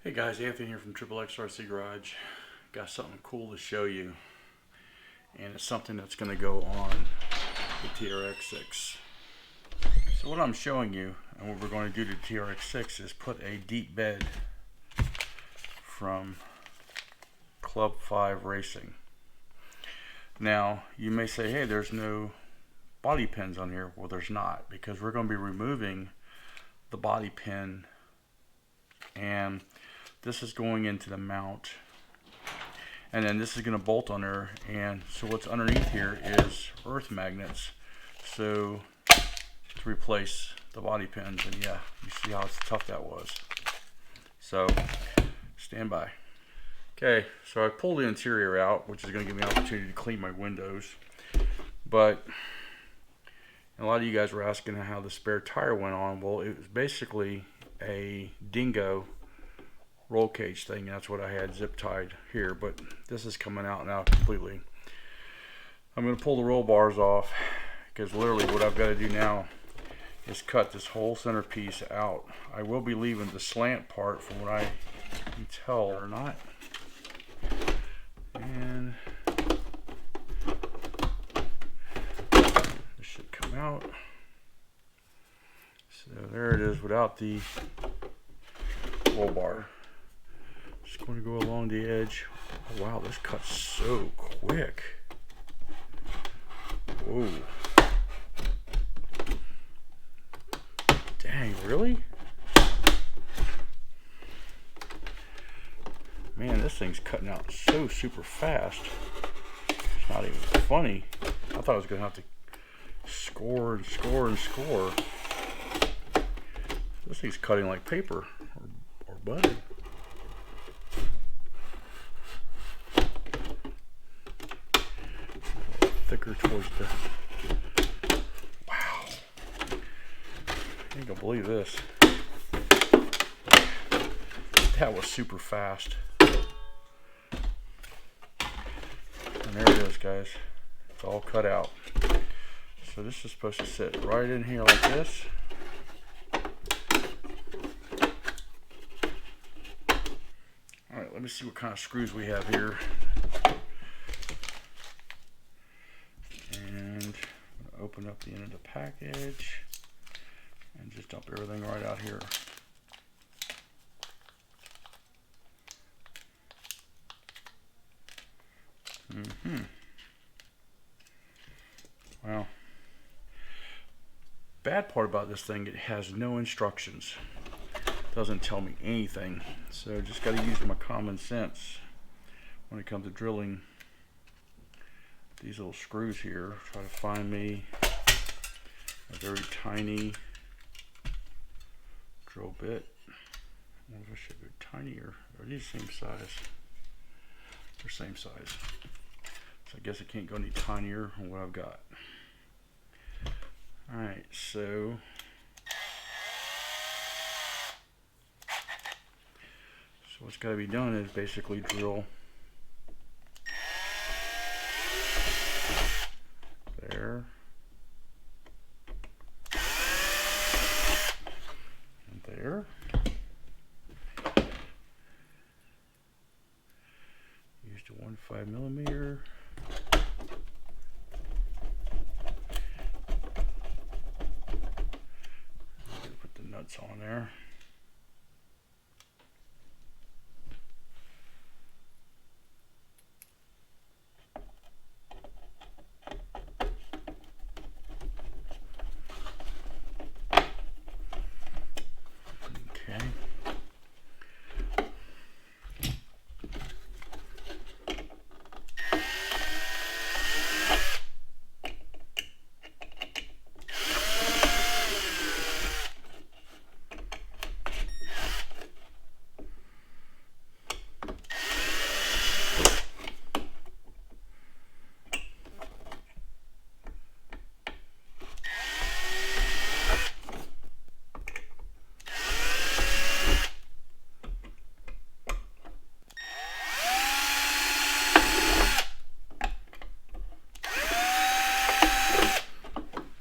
Hey guys, Anthony here from Traxxas Garage. Got something cool to show you, and it's something that's going to go on the TRX6. So what I'm showing you, and what we're going to do to the TRX6, is put a deep bed from Club 5 Racing. Now, you may say, hey, there's no body pins on here. Well, there's not, because we're going to be removing the body pin, and this is going into the mount, and then this is going to bolt on there. And so what's underneath here is earth magnets, so to replace the body pins. And yeah, you see how tough that was. So stand by. Okay, so I pulled the interior out, which is going to give me an opportunity to clean my windows. But a lot of you guys were asking how the spare tire went on. Well, it was basically a dingo roll cage thing. That's what I had zip tied here, but this is coming out now completely. I'm going to pull the roll bars off, because literally what I've got to do now is cut this whole center piece out. I will be leaving the slant part, from what I can tell, or not. And this should come out. So there it is without the roll bar. Just going to go along the edge. Oh, wow, this cuts so quick. Whoa. Dang, really? Man, this thing's cutting out so super fast. It's not even funny. I thought I was going to have to score and score and score. This thing's cutting like paper or butter. Thicker towards the... Wow. I ain't gonna believe this. That was super fast. And there it is, guys. It's all cut out. So this is supposed to sit right in here like this. Alright, let me see what kind of screws we have here. Open up the end of the package and just dump everything right out here. Wow. Bad part about this thing, it has no instructions. Doesn't tell me anything. So just got to use my common sense when it comes to drilling these little screws here. Try to find me a very tiny drill bit. I wonder if I should go tinier. Are these the same size? They're same size. So I guess I can't go any tinier than what I've got. Alright, so what's got to be done is basically drill there and there. Used a 1.5mm. Put the nuts on there.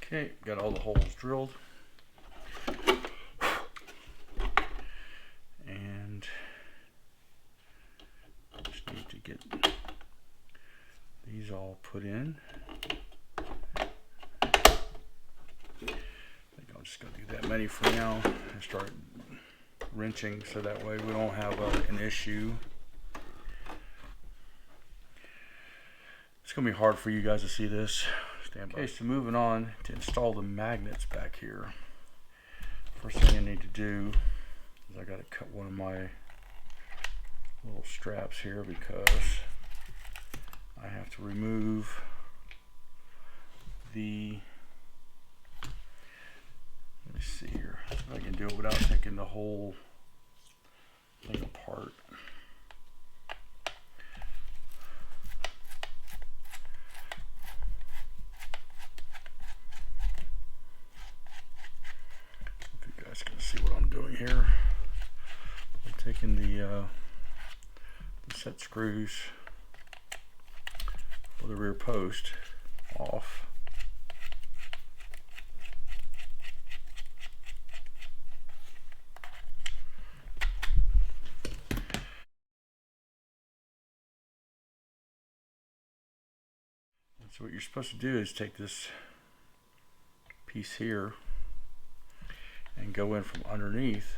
Okay, got all the holes drilled. And get these all put in. I think I'll just go do that many for now and start wrenching so that way we don't have an issue. It's going to be hard for you guys to see this. Stand by. Okay, so moving on to install the magnets back here. First thing I need to do is I got to cut one of my little straps here because I have to remove the, let me see here, if I can do it without taking the whole thing apart. If you guys can see what I'm doing here, I'm taking the set screws for the rear post off. And so what you're supposed to do is take this piece here and go in from underneath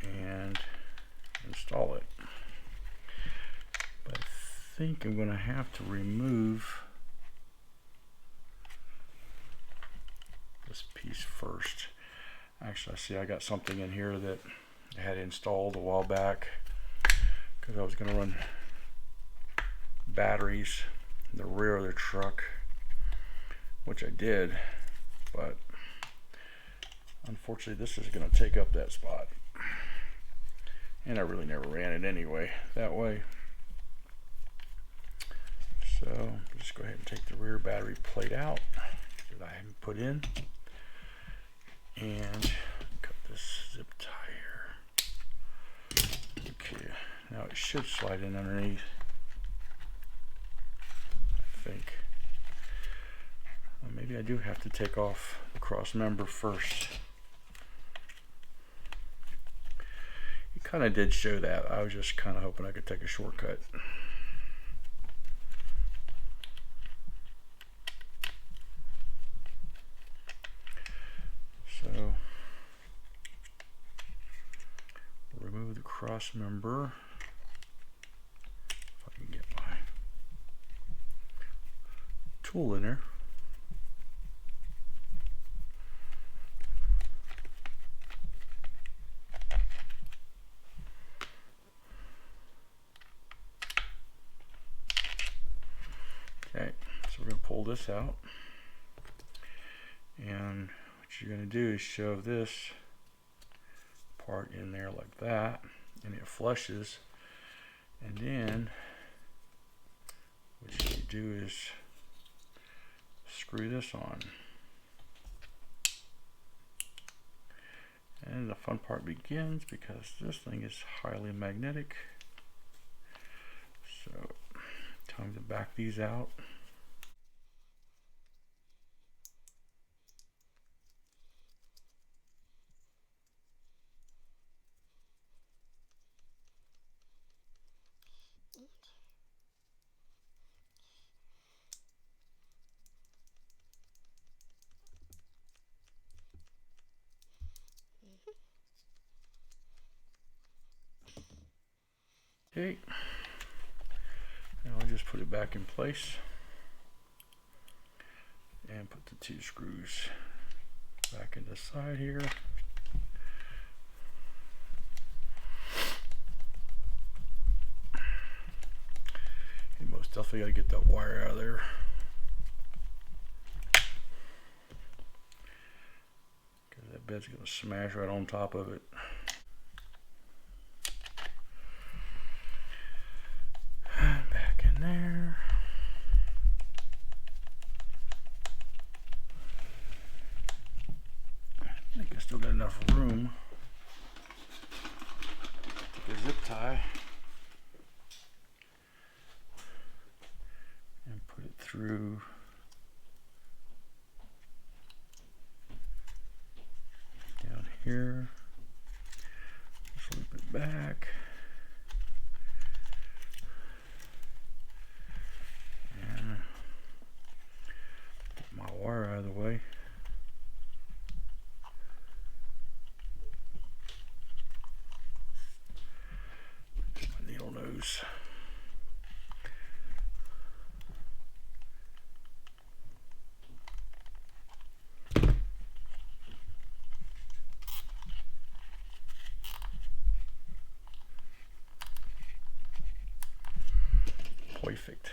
and install it. But I think I'm going to have to remove this piece first. Actually, I see I got something in here that I had installed a while back because I was going to run batteries in the rear of the truck, which I did, but unfortunately this is going to take up that spot, and I really never ran it anyway that way. So just go ahead and take the rear battery plate out that I haven't put in and cut this zip tie here. Okay, now it should slide in underneath, I think. Well, maybe I do have to take off the cross member first. It kind of did show that. I was just kind of hoping I could take a shortcut. So remove the cross member. If I can get my tool in there. Okay, so we're going to pull this out, and what you're going to do is shove this part in there like that, and it flushes, and then what you do is screw this on, and the fun part begins because this thing is highly magnetic. So time to back these out. Okay, now I'll just put it back in place and put the two screws back in the side here. You most definitely got to get that wire out of there. Because that bed's going to smash right on top of it. Back in there. I think I still got enough room. Take a zip tie and put it through down here. Just loop it back. Perfect.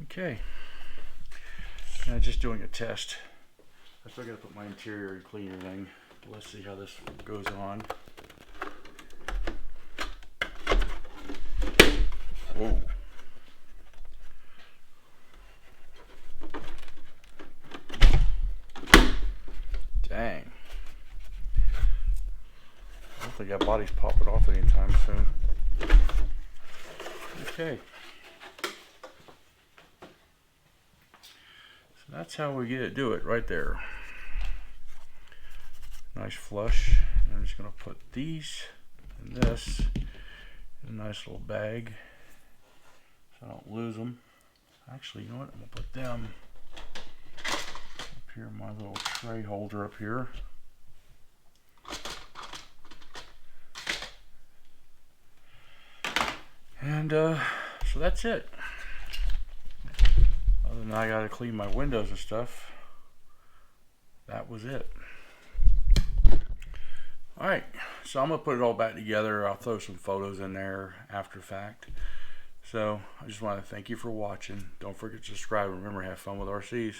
Okay. Now just doing a test. I still gotta put my interior and clean everything. Let's see how this goes on. Whoa. Dang. I don't think that body's popping off anytime soon. Okay. So that's how we do it right there. Nice flush. And I'm just going to put these and this in a nice little bag so I don't lose them. Actually, you know what? I'm going to put them up here in my little tray holder up here. And so that's it. Other than I gotta clean my windows and stuff, that was it. Alright, so I'm gonna put it all back together. I'll throw some photos in there after fact. So I just want to thank you for watching. Don't forget to subscribe. Remember, have fun with RCs.